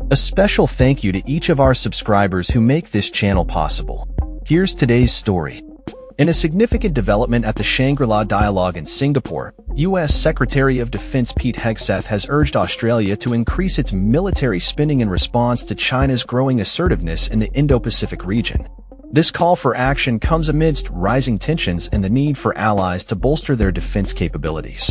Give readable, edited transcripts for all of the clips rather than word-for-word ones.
A special thank you to each of our subscribers who make this channel possible. Here's today's story. In a significant development at the Shangri-La Dialogue in Singapore, U.S. Secretary of Defense Pete Hegseth has urged Australia to increase its military spending in response to China's growing assertiveness in the Indo-Pacific region. This call for action comes amidst rising tensions and the need for allies to bolster their defense capabilities.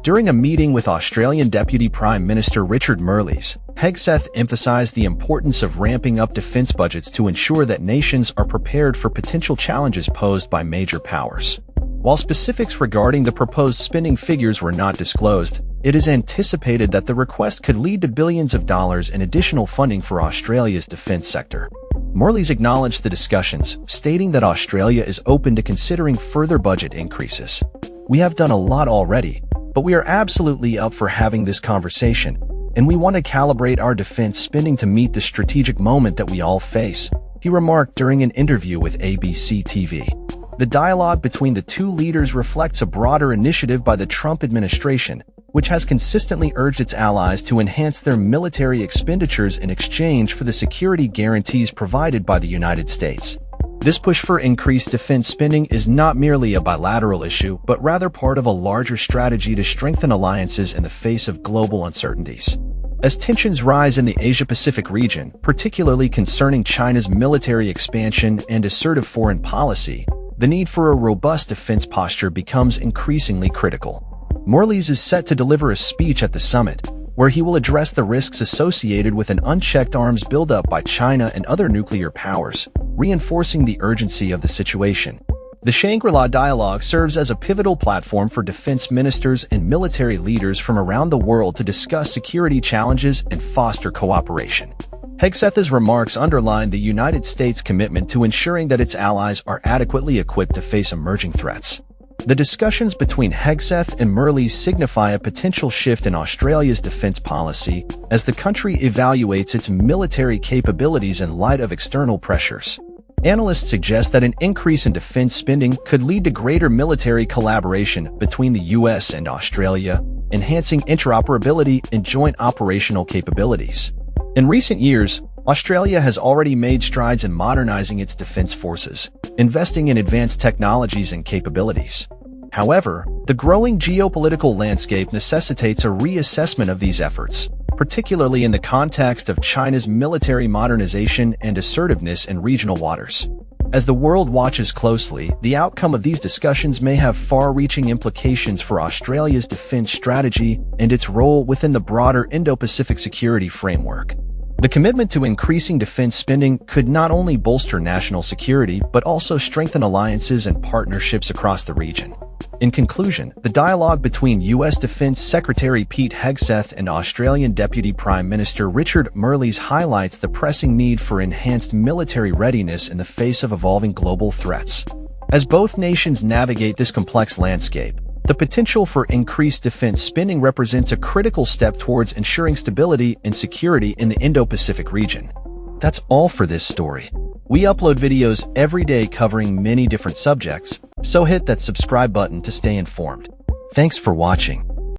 During a meeting with Australian Deputy Prime Minister Richard Marles, Hegseth emphasized the importance of ramping up defense budgets to ensure that nations are prepared for potential challenges posed by major powers. While specifics regarding the proposed spending figures were not disclosed, it is anticipated that the request could lead to billions of dollars in additional funding for Australia's defense sector. Marles acknowledged the discussions, stating that Australia is open to considering further budget increases. "We have done a lot already, but we are absolutely up for having this conversation, and we want to calibrate our defense spending to meet the strategic moment that we all face," he remarked during an interview with ABC TV. The dialogue between the two leaders reflects a broader initiative by the Trump administration, which has consistently urged its allies to enhance their military expenditures in exchange for the security guarantees provided by the United States. This push for increased defense spending is not merely a bilateral issue, but rather part of a larger strategy to strengthen alliances in the face of global uncertainties. As tensions rise in the Asia-Pacific region, particularly concerning China's military expansion and assertive foreign policy, the need for a robust defense posture becomes increasingly critical. Marles is set to deliver a speech at the summit, where he will address the risks associated with an unchecked arms buildup by China and other nuclear powers, reinforcing the urgency of the situation. The Shangri-La Dialogue serves as a pivotal platform for defense ministers and military leaders from around the world to discuss security challenges and foster cooperation. Hegseth's remarks underline the United States' commitment to ensuring that its allies are adequately equipped to face emerging threats. The discussions between Hegseth and Marles signify a potential shift in Australia's defense policy as the country evaluates its military capabilities in light of external pressures. Analysts suggest that an increase in defense spending could lead to greater military collaboration between the U.S. and Australia, enhancing interoperability and joint operational capabilities. In recent years, Australia has already made strides in modernizing its defense forces, investing in advanced technologies and capabilities. However, the growing geopolitical landscape necessitates a reassessment of these efforts, particularly in the context of China's military modernization and assertiveness in regional waters. As the world watches closely, the outcome of these discussions may have far-reaching implications for Australia's defense strategy and its role within the broader Indo-Pacific security framework. The commitment to increasing defense spending could not only bolster national security, but also strengthen alliances and partnerships across the region. In conclusion, the dialogue between U.S. Defense Secretary Pete Hegseth and Australian Deputy Prime Minister Richard Marles highlights the pressing need for enhanced military readiness in the face of evolving global threats. As both nations navigate this complex landscape, the potential for increased defense spending represents a critical step towards ensuring stability and security in the Indo-Pacific region. That's all for this story. We upload videos every day covering many different subjects, so hit that subscribe button to stay informed. Thanks for watching.